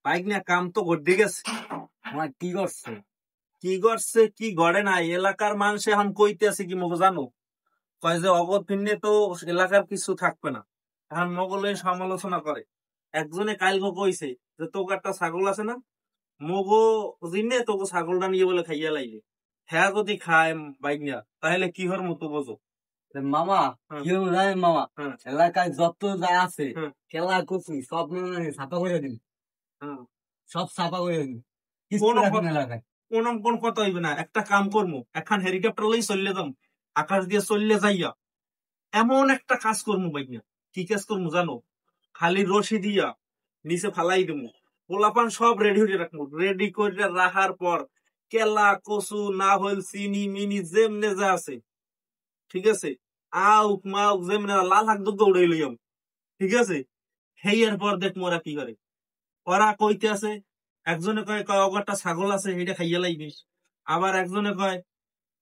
Bike নিয়ে কাম তো গড়ে গেছে। আমার কি করছে? কি করছে কি গড়ে নাই, এলাকার মানুষ এখন কইতেছে কি মগো জানো, কয় যে অগত ফিরলে তো এলাকার কিছু থাকবে না। এখন মগলে সমালোচনা করে। একজনে কালকে কইছে যে তোকে একটা ছাগল আছে না, মগো জিনে তোকে ছাগলটা নিয়ে বলে খাইয়া লাইলে। হ্যাঁ যদি খায় বাইক নিয়ে তাহলে কি হর মতো বোঝো। মামা হ্যাঁ, কি হলো জানেন মামা? হ্যাঁ, এলাকায় যত যা আছে হ্যাঁ, খেলা করছি সব ছাপা করে দিন, হ্যাঁ। সব ছাপা করে দিন, কিছু কোন রাখেন এলাকায়। কোন কথা হইবে না, একটা কাম করবো, এখন হেলিকপ্টার লই চললে যাম, আকাশ দিয়ে চললে যাইয়া এমন একটা কাজ করবো বাইক নিয়ে। কি কাজ করবো জানো, খালি রশি দিয়া নিচে ফালাই দেবো, পোলাপান সব রেডি হয়ে রাখবো, রেডি করে রাখার পর কেলা কচু না হইল চিনি মিনি যেমনে যা আছে, ঠিক আছে, আউক মাউক যেমনে লাল হাক দৌড়ে লইয়াম, ঠিক আছে। হেয়ার পর দেখ মোরা কি করে। ওরা কইতে আছে, একজনে কয় কয় অগরটা ছাগল আছে এটা খাইয়া লাইবিস। আবার একজনে কয়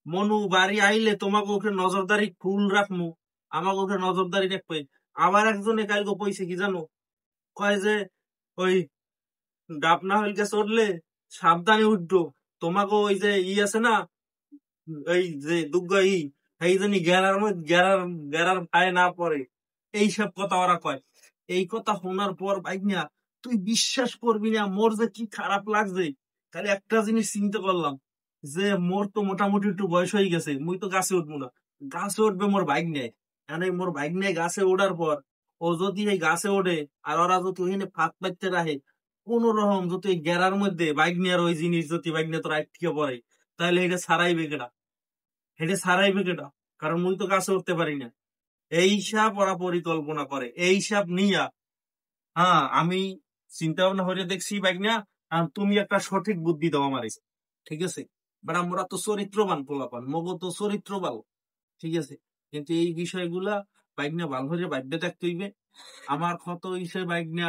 মনু বাড়ি আইলে তোমাকে ওকে নজরদারি ফুল রাখমু, আমাকে ওকে নজরদারি রাখবে। আবার একজনে কালকে কইছে কি জানো, কয় যে ওই ডাব না হইলকে চড়লে সাবধানে উঠবো, তোমাকে ওই যে আছে না, এই যে দুর্গা এই জন্য গেরার মধ্যে গেরার পায়ে না পড়ে। এইসব কথা ওরা কয়। এই কথা শোনার পর বাইক নিয়া তুই বিশ্বাস করবি না মোর যে কি খারাপ লাগছে। খালি একটা জিনিস চিন্তা করলাম যে মোর তো মোটামুটি একটু বয়স হয়ে গেছে, মুই তো গাছে উঠবো না, গাছে উঠবে মোর বাইক নিয়ে। মানে মোর বাইক নিয়ে গাছে ওঠার পর ও যদি এই গাছে ওঠে আর ওরা যদি ওখানে ফাঁক পাইতে রাখে, কোন রকম যদি এই গেরার মধ্যে বাইক নিয়ে ওই জিনিস যদি বাইক নিয়ে তোর আটকে পড়ে, তাহলে এটা ছাড়াইবে কেটা, হেঁটে ছাড়াইবে কেটা, কারণ মুই তো গাছে উঠতে পারি না। এইসব ওরা পরিকল্পনা করে, এইসব নিয়া হ্যাঁ আমি চিন্তা ভাবনা করে দেখছি বাইক না। তুমি একটা সঠিক বুদ্ধি দাও আমার, ঠিক আছে। বাট আমরা তো চরিত্রবান পোলাপান, মগো তো চরিত্র ভালো, ঠিক আছে। কিন্তু এই বিষয়গুলা বাইক না ভালো করে বাইকটা দেখতে হইবে। আমার কত হিসেবে বাইক না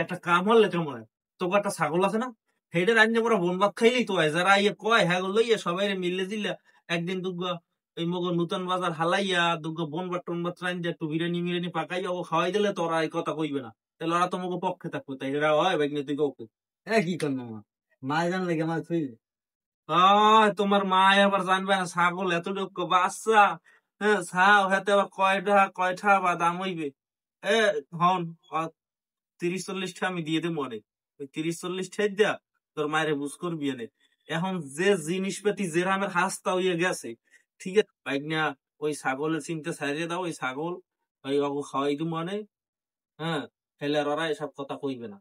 একটা কাম হলে কেমন হয়, তোকে একটা ছাগল আছে না, হেডে রান্না করে বন ভাত খাইলেই তো হয়। যারা ইয়ে কয় হ্যাঁ লইয়া সবাই মিলে দিলা একদিন দুগা এই মগো নূতন বাজার হালাইয়া দুগা বন ভাত টন ভাত রান্না একটু বিরিয়ানি মিরানি পাকাইয়া ও খাওয়াই দিলে তোরা এই কথা কইবে না, তাহলে ওরা তো মগো পক্ষে থাকবে। তাই এরা হয় বাইক নিয়ে তুই কাউকে কি কর মামা, মা জানলে কি আমার ছুঁই? তোমার মা আবার জানবে না ছাগল এতটুকু বাচ্চা, হ্যাঁ ছাও হাতে আবার কয়টা বা দাম হইবে। এ হন 30-40টা আমি দিয়ে দেবো অনেক, ওই 30-40টা দিয়া তোর মায়ের বুঝ করবি এনে। এখন যে জিনিসপাতি যে রামের হাসতা হইয়া গেছে, ঠিক আছে বাইক নিয়া ওই ছাগলের চিনতে ছাড়িয়ে দাও, ওই ছাগল ওই অগো খাওয়াই দিব অনেক, হ্যাঁ, তাহলে আর ওরা এসব কথা কইবে না।